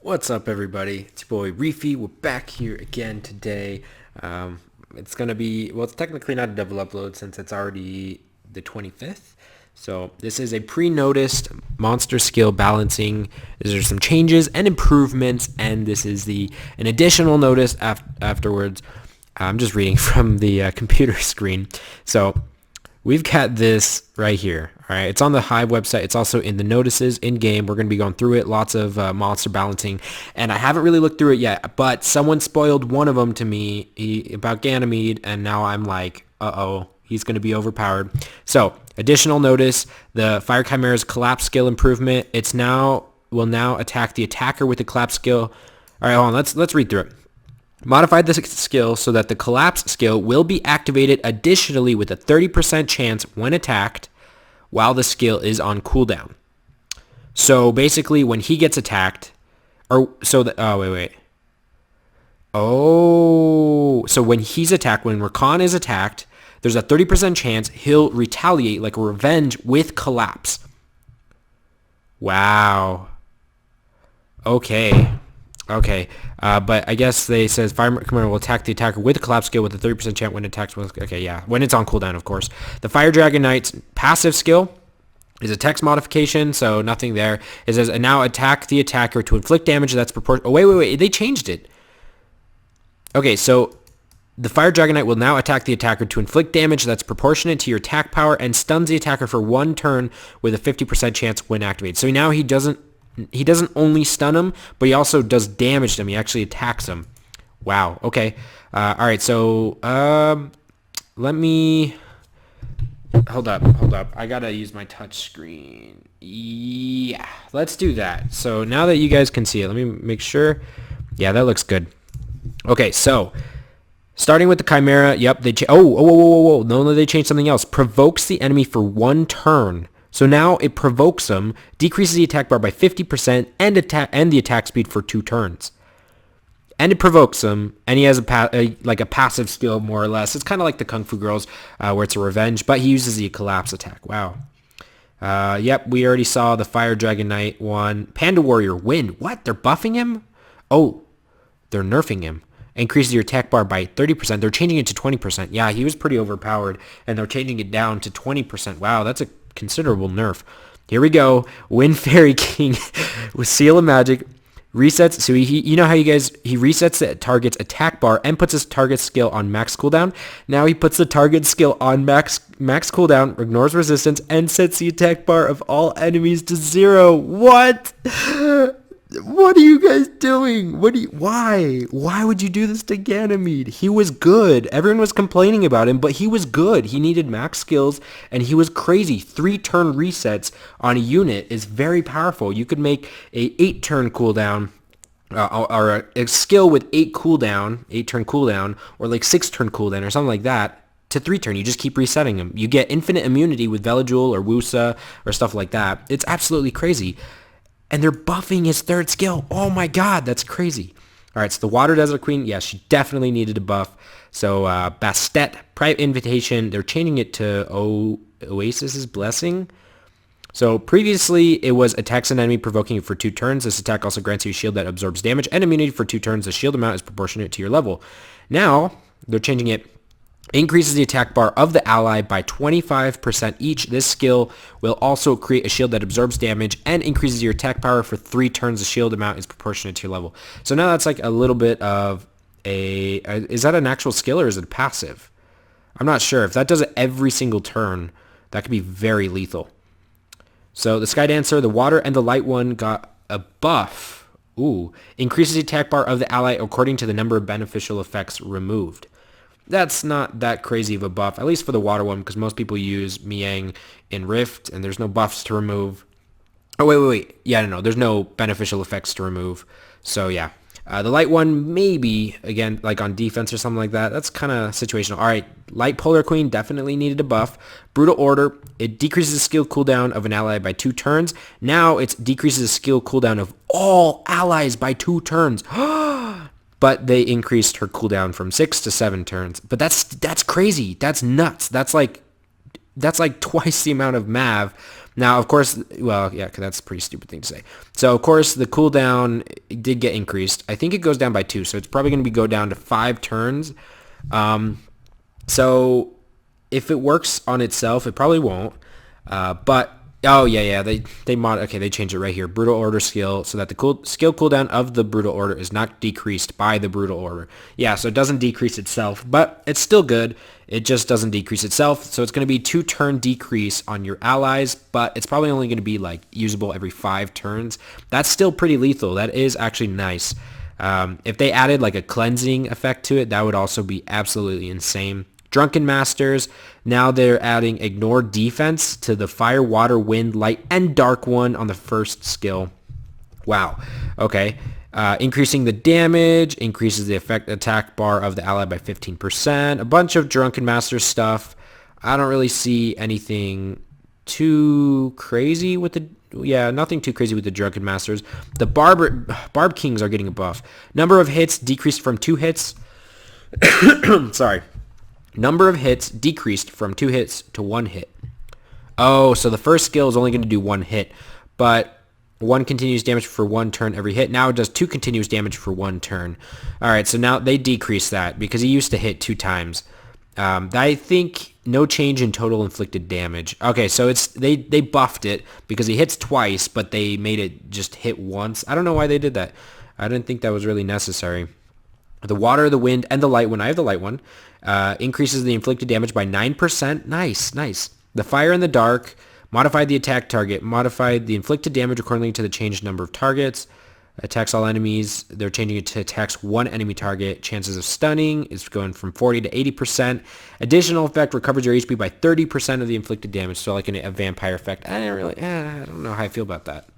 What's up, everybody? It's your boy Reafi. We're back here again today. It's gonna be, well, it's technically not a double upload since it's already the 25th. So this is a pre-noticed monster skill balancing. There's some changes and improvements, and this is an additional notice afterwards. I'm just reading from the computer screen. So we've got this right here. All right, it's on the Hive website. It's also in the notices in game. We're going to be going through it. Lots of monster balancing, and I haven't really looked through it yet. But someone spoiled one of them to me about Ganymede, and now I'm like, uh-oh, he's going to be overpowered. So additional notice: the Fire Chimera's collapse skill improvement. Will now attack the attacker with the collapse skill. All right, hold on. Let's read through it. Modified the skill so that the collapse skill will be activated additionally with a 30% chance when attacked while the skill is on cooldown. So basically when he gets attacked, so when he's attacked, when Rakan is attacked, there's a 30% chance he'll retaliate like a revenge with collapse. Wow. Okay. Okay, but I guess they says Fire Commander will attack the attacker with a collapse skill with a 30% chance when attacked. Okay, yeah, when it's on cooldown, of course. The Fire Dragon Knight's passive skill is a text modification, so nothing there. It says, and now attack the attacker to inflict damage that's proportional. Oh, wait, they changed it. Okay, so the Fire Dragon Knight will now attack the attacker to inflict damage that's proportionate to your attack power and stuns the attacker for one turn with a 50% chance when activated. So now he doesn't only stun him, but he also does damage to him. He actually attacks him. Wow. Okay. All right. So let me hold up. I gotta use my touch screen. Yeah, let's do that. So now that you guys can see it, let me make sure. Yeah, that looks good. Okay. So starting with the Chimera. Yep. Whoa. No, they changed something else. Provokes the enemy for one turn. So now it provokes him, decreases the attack bar by 50%, and the attack speed for 2 turns. And it provokes him, and he has a passive skill, more or less. It's kind of like the Kung Fu Girls, where it's a revenge, but he uses the collapse attack. Wow. Yep, we already saw the Fire Dragon Knight one. Panda Warrior, win. What? They're buffing him? Oh, they're nerfing him. Increases your attack bar by 30%. They're changing it to 20%. Yeah, he was pretty overpowered, and they're changing it down to 20%. Wow, that's a considerable nerf. Here we go. Wind Fairy King with Seal of Magic resets. So you know how he resets the target's attack bar and puts his target skill on max cooldown. Now he puts the target skill on max cooldown, ignores resistance, and sets the attack bar of all enemies to 0. What? What are you guys doing? Why? Why would you do this to Ganymede? He was good. Everyone was complaining about him, but he was good. He needed max skills, and he was crazy. 3-turn resets on a unit is very powerful. You could make a 8-turn cooldown, or a skill with 8-turn cooldown, or like 6-turn cooldown, or something like that, to 3-turn. You just keep resetting them. You get infinite immunity with Veligul or Wusa or stuff like that. It's absolutely crazy. And they're buffing his 3rd skill. Oh my god, that's crazy. All right, so the Water Desert Queen, yeah, she definitely needed a buff. So Bastet, Private Invitation, they're changing it to Oasis's Blessing. So previously, it was attacks an enemy, provoking it for 2 turns. This attack also grants you a shield that absorbs damage and immunity for 2 turns. The shield amount is proportionate to your level. Now, they're changing it. Increases the attack bar of the ally by 25% each. This skill will also create a shield that absorbs damage and increases your attack power for 3 turns. The shield amount is proportionate to your level. So now that's like a little bit of is that an actual skill or is it a passive? I'm not sure. If that does it every single turn, that could be very lethal. So the Sky Dancer, the water, and the light one got a buff. Ooh. Increases the attack bar of the ally according to the number of beneficial effects removed. That's not that crazy of a buff, at least for the water one, because most people use Miang in Rift, and there's no buffs to remove. Oh, wait. Yeah, no, there's no beneficial effects to remove. So, yeah. The light one, maybe, again, like on defense or something like that. That's kind of situational. All right, Light Polar Queen definitely needed a buff. Brutal Order, it decreases the skill cooldown of an ally by 2 turns. Now it decreases the skill cooldown of all allies by 2 turns. But they increased her cooldown from 6 to 7 turns. But that's crazy. That's nuts. That's like That's like twice the amount of Mav. Now, of course, well, yeah, 'cause that's a pretty stupid thing to say. So, of course, the cooldown did get increased. I think it goes down by 2, so it's probably going to go down to 5 turns. So, if it works on itself, it probably won't. But oh yeah, they changed it right here. Brutal Order skill, so that the skill cooldown of the Brutal Order is not decreased by the Brutal Order. Yeah, so it doesn't decrease itself, but it's still good. It just doesn't decrease itself. So it's going to be 2 turn decrease on your allies, but it's probably only going to be like usable every 5 turns. That's still pretty lethal. That is actually nice. If they added like a cleansing effect to it, that would also be absolutely insane. Drunken Masters, now they're adding Ignore Defense to the Fire, Water, Wind, Light, and Dark one on the first skill. Wow. Okay. Increasing the damage, increases the effect attack bar of the ally by 15%. A bunch of Drunken Master stuff. I don't really see anything too crazy with the... Yeah, nothing too crazy with the Drunken Masters. The Barb Kings are getting a buff. Number of hits decreased from 2 hits. Sorry. Number of hits decreased from 2 hits to 1 hit. Oh, so the first skill is only going to do 1 hit, but 1 continuous damage for 1 turn every hit. Now it does 2 continuous damage for 1 turn. All right, so now they decrease that because he used to hit 2 times. I think no change in total inflicted damage. Okay, so it's they buffed it because he hits twice, but they made it just hit once. I don't know why they did that. I didn't think that was really necessary. The Water, the Wind, and the Light one. I have the Light one. Increases the inflicted damage by 9%. Nice. The Fire and the Dark. Modified the attack target. Modified the inflicted damage accordingly to the changed number of targets. Attacks all enemies. They're changing it to attacks 1 enemy target. Chances of stunning is going from 40 to 80%. Additional effect recovers your HP by 30% of the inflicted damage. So like a vampire effect. I don't know how I feel about that.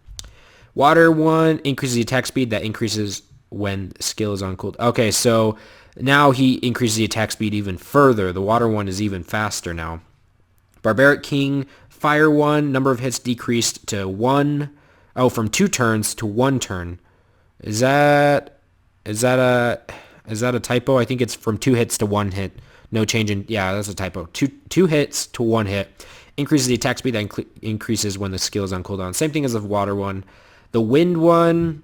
Water one increases the attack speed. That increases when skill is on cooldown. Okay, so now he increases the attack speed even further. The Water one is even faster now. Barbaric King, Fire one, number of hits decreased to 1. Oh, from 2 turns to 1 turn. Is that a typo? I think it's from 2 hits to 1 hit. No change in... Yeah, that's a typo. Two hits to 1 hit. Increases the attack speed that increases when the skill is on cooldown. Same thing as the Water one. The Wind one...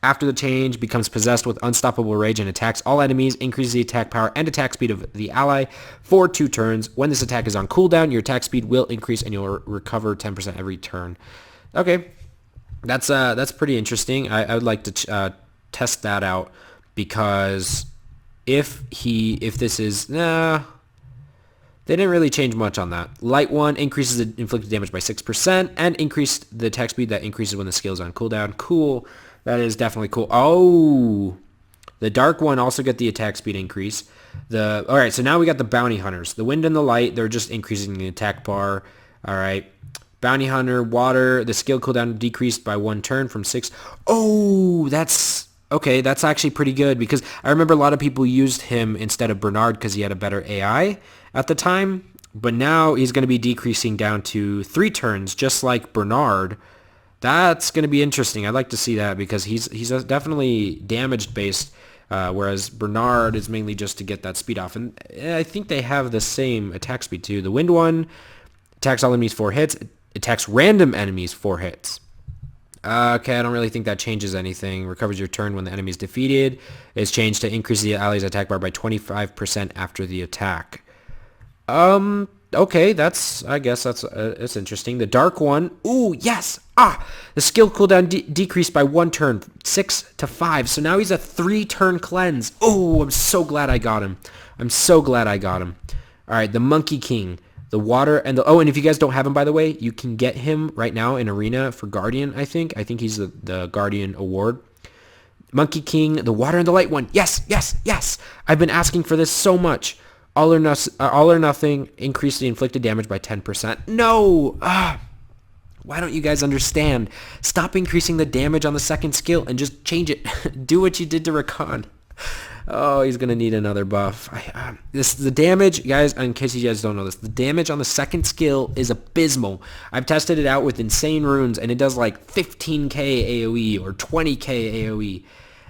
After the change, becomes possessed with unstoppable rage and attacks all enemies, increases the attack power and attack speed of the ally for 2 turns. When this attack is on cooldown, your attack speed will increase and you'll recover 10% every turn. Okay, that's pretty interesting. I would like to test that out because if this is... Nah, they didn't really change much on that. Light one increases the inflicted damage by 6% and increased the attack speed that increases when the skill is on cooldown. Cool. That is definitely cool. Oh, the Dark one also get the attack speed increase. All right, so now we got the Bounty Hunters. The Wind and the Light, they're just increasing the attack bar. All right. Bounty Hunter, Water, the skill cooldown decreased by 1 turn from 6. Oh, that's... Okay, that's actually pretty good because I remember a lot of people used him instead of Bernard because he had a better AI at the time. But now he's going to be decreasing down to 3 turns, just like Bernard. That's going to be interesting. I'd like to see that because he's definitely damage based, whereas Bernard is mainly just to get that speed off. And I think they have the same attack speed too. The Wind one attacks all enemies 4 hits, attacks random enemies 4 hits. Okay, I don't really think that changes anything. Recovers your turn when the enemy is defeated. It's changed to increase the ally's attack bar by 25% after the attack. Okay, I guess that's interesting. The Dark one, ooh, yes! The skill cooldown decreased by 1 turn, 6 to 5. So now he's a 3-turn cleanse. Oh, I'm so glad I got him. All right, the Monkey King, the Water, and and if you guys don't have him, by the way, you can get him right now in Arena for Guardian, I think. I think he's the Guardian award. Monkey King, the Water and the Light one. Yes! I've been asking for this so much. All or nothing, increase the inflicted damage by 10%. No! Why don't you guys understand? Stop increasing the damage on the second skill and just change it. Do what you did to Rakan. Oh, he's going to need another buff. The damage, guys, in case you guys don't know this, the damage on the second skill is abysmal. I've tested it out with insane runes, and it does like 15k AoE or 20k AoE.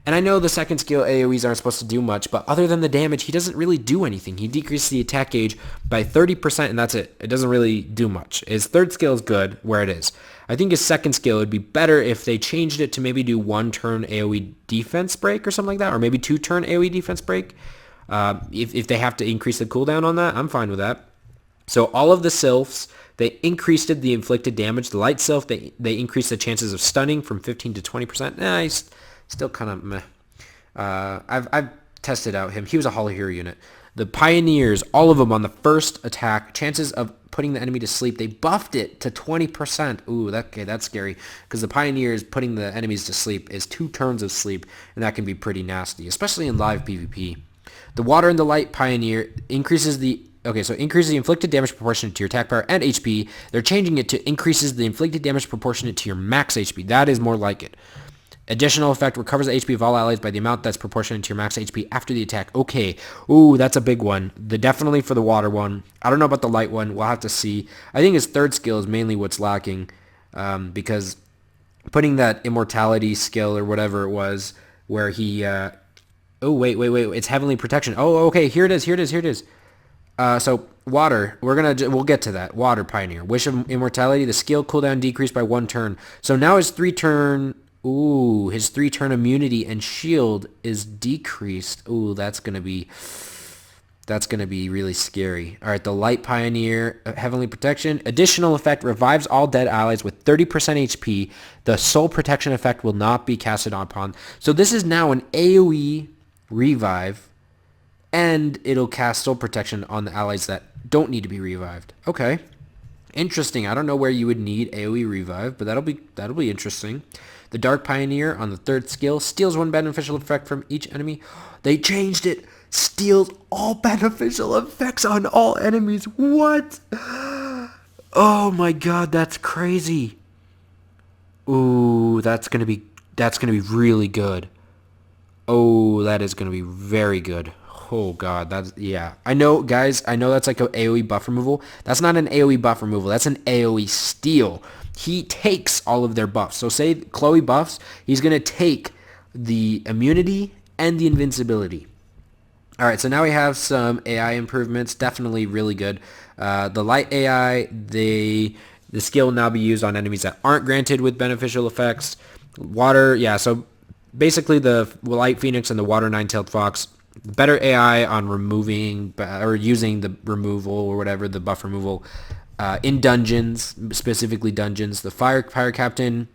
And I know the second skill AoEs aren't supposed to do much, but other than the damage, he doesn't really do anything. He decreases the attack gauge by 30%, and that's it. It doesn't really do much. His third skill is good where it is. I think his second skill would be better if they changed it to maybe do 1-turn AoE defense break or something like that, or maybe 2-turn AoE defense break. If they have to increase the cooldown on that, I'm fine with that. So all of the sylphs, they increased the inflicted damage. The light sylph, they increased the chances of stunning from 15 to 20%. He's still kind of meh. I've tested out him. He was a Hollow Hero unit. The Pioneers, all of them on the first attack, chances of putting the enemy to sleep, they buffed it to 20%. Ooh, that's scary. Because the Pioneers putting the enemies to sleep is 2 turns of sleep, and that can be pretty nasty, especially in live PvP. The Water and the Light Pioneer increases the inflicted damage proportionate to your attack power and HP. They're changing it to increases the inflicted damage proportionate to your max HP. That is more like it. Additional effect recovers the HP of all allies by the amount that's proportionate to your max HP after the attack. Okay. Ooh, that's a big one. Definitely for the water one. I don't know about the light one. We'll have to see. I think his third skill is mainly what's lacking, because putting that immortality skill or whatever it was where he... oh, wait. It's Heavenly Protection. Oh, okay. Here it is. So water, we'll get to that. Water Pioneer, Wish of Immortality. The skill cooldown decreased by 1 turn. So now his 3-turn immunity and shield is decreased. Ooh, that's gonna be really scary. All right, the Light Pioneer, Heavenly Protection. Additional effect revives all dead allies with 30% HP. The Soul Protection effect will not be casted upon. So this is now an AoE revive, and it'll cast Soul Protection on the allies that don't need to be revived. Okay, interesting. I don't know where you would need AoE revive, but that'll be interesting. The Dark Pioneer on the third skill steals 1 beneficial effect from each enemy. They changed it. Steals all beneficial effects on all enemies. What? Oh my god, that's crazy. Ooh, that's gonna be really good. Oh, that is gonna be very good. Oh god, yeah. I know, guys. I know that's like an AoE buff removal. That's not an AoE buff removal. That's an AoE steal. He takes all of their buffs. So say Chloe buffs, he's gonna take the immunity and the invincibility. All right, so now we have some AI improvements. Definitely really good. The light AI, the skill will now be used on enemies that aren't granted with beneficial effects. Water, yeah. So basically, the Light Phoenix and the Water Nine-Tailed Fox, better AI on removing or using the removal or whatever, the buff removal in dungeons, specifically dungeons. The Fire Captain,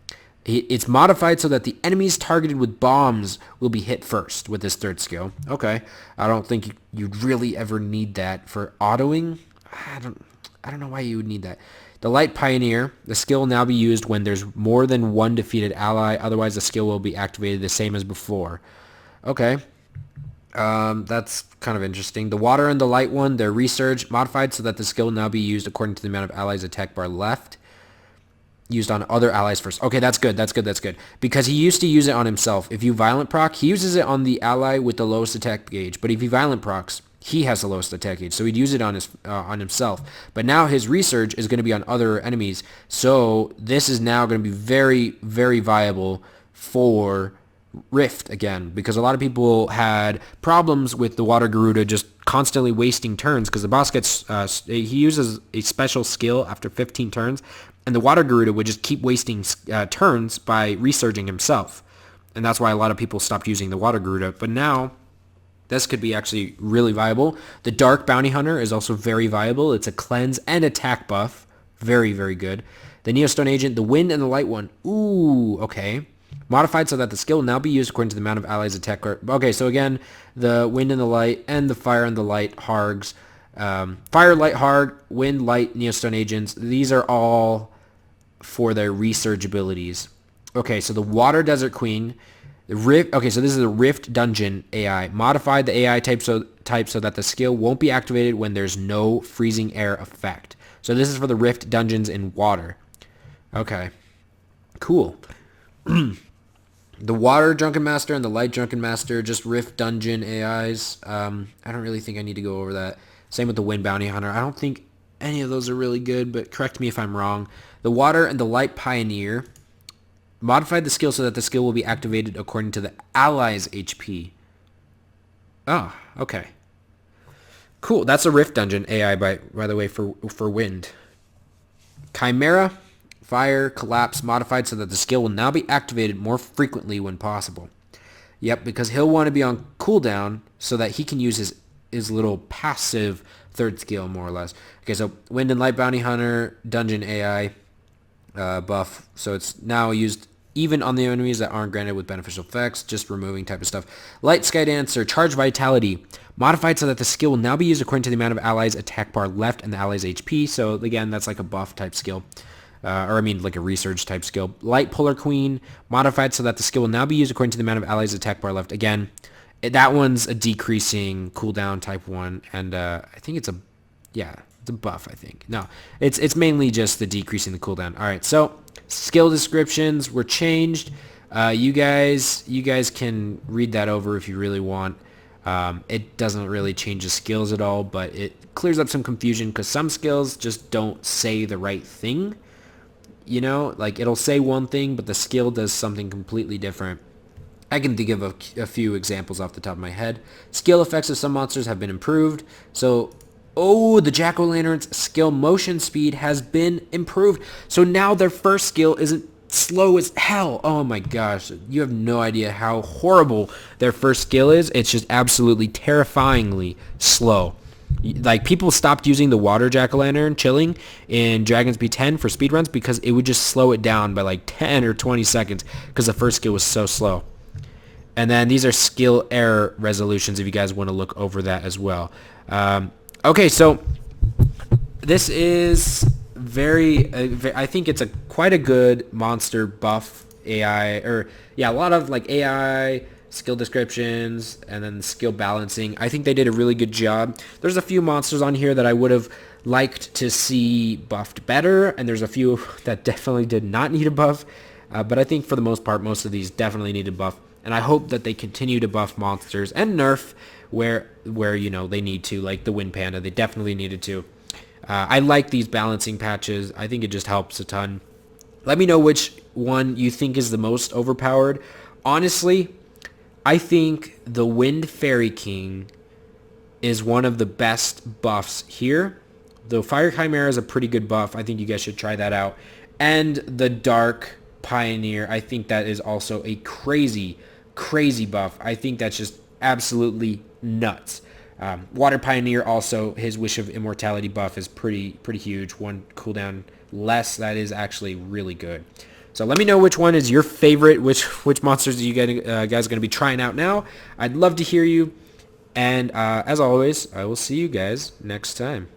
it's modified so that the enemies targeted with bombs will be hit first with this third skill. Okay, I don't think you'd really ever need that for autoing. I don't know why you would need that. The Light Pioneer, the skill will now be used when there's more than 1 defeated ally. Otherwise, the skill will be activated the same as before. Okay. That's kind of interesting. The Water and the Light one, they're resurged, modified so that the skill will now be used according to the amount of allies attack bar left. Used on other allies first. Okay, that's good. Because he used to use it on himself. If you violent proc, he uses it on the ally with the lowest attack gauge. But if he violent procs, he has the lowest attack gauge, so he'd use it on himself. But now his resurge is going to be on other enemies. So this is now going to be very, very viable for Rift again, because a lot of people had problems with the Water Garuda just constantly wasting turns, because the boss gets he uses a special skill after 15 turns, and the Water Garuda would just keep wasting turns by resurging himself, and that's why a lot of people stopped using the Water Garuda. But now this could be actually really viable. The Dark Bounty Hunter is also very viable. It's a cleanse and attack buff, very, very good. The Neostone Agent, the Wind and the Light one, ooh, okay. Modified so that the skill will now be used according to the amount of allies attack. Okay, so again, the Wind and the Light and the Fire and the Light Hargs. Fire, Light, Harg, Wind, Light, Neostone Agents. These are all for their resurge abilities. Okay, so the Water Desert Queen. The Rift. Okay, so this is the Rift Dungeon AI. Modified the AI type so that the skill won't be activated when there's no freezing air effect. So this is for the Rift Dungeons in water. Okay, cool. The Water Drunken Master and the Light Drunken Master, just Rift Dungeon AIs. I don't really think I need to go over that. Same with the Wind Bounty Hunter. I don't think any of those are really good, but correct me if I'm wrong. The Water and the Light Pioneer. Modified the skill so that the skill will be activated according to the ally's HP. Oh, okay. Cool. That's a Rift Dungeon AI, by the way, for Wind. Chimera, Fire, Collapse, modified so that the skill will now be activated more frequently when possible. Yep, because he'll want to be on cooldown so that he can use his little passive third skill, more or less. Okay, so Wind and Light Bounty Hunter, Dungeon AI buff. So it's now used even on the enemies that aren't granted with beneficial effects, just removing type of stuff. Light Sky Dancer, Charge Vitality, modified so that the skill will now be used according to the amount of allies attack bar left and the allies HP. So again, that's like a buff type skill. Like a research type skill. Light Polar Queen, modified so that the skill will now be used according to the amount of allies attack bar left. Again, that one's a decreasing cooldown type one, and I think it's a buff, I think. No, it's mainly just the decreasing the cooldown. All right, so skill descriptions were changed. You guys can read that over if you really want. It doesn't really change the skills at all, but it clears up some confusion because some skills just don't say the right thing. You know, like it'll say one thing, but the skill does something completely different. I can think of a few examples off the top of my head. Skill effects of some monsters have been improved. So, the Jack-o'-lantern's skill motion speed has been improved. So now their first skill isn't slow as hell. Oh my gosh. You have no idea how horrible their first skill is. It's just absolutely terrifyingly slow. Like, people stopped using the water jack-o'-lantern chilling in Dragon's Beat 10 for speedruns because it would just slow it down by like 10 or 20 seconds because the first skill was so slow. And then these are skill error resolutions if you guys want to look over that as well. Okay, so this is I think it's quite a good monster buff AI, a lot of like AI skill descriptions and then skill balancing. I think they did a really good job. There's a few monsters on here that I would have liked to see buffed better, and there's a few that definitely did not need a buff. But I think for the most part, most of these definitely need a buff. And I hope that they continue to buff monsters and nerf where they need to, like the Wind Panda. They definitely needed to. I like these balancing patches. I think it just helps a ton. Let me know which one you think is the most overpowered. Honestly, I think the Wind Fairy King is one of the best buffs here. The Fire Chimera is a pretty good buff. I think you guys should try that out. And the Dark Pioneer, I think that is also a crazy buff. I think that's just absolutely nuts. Water Pioneer also, his Wish of Immortality buff is pretty huge. One cooldown less. That is actually really good. So let me know which one is your favorite. Which monsters are you guys going to be trying out now? I'd love to hear you. And as always, I will see you guys next time.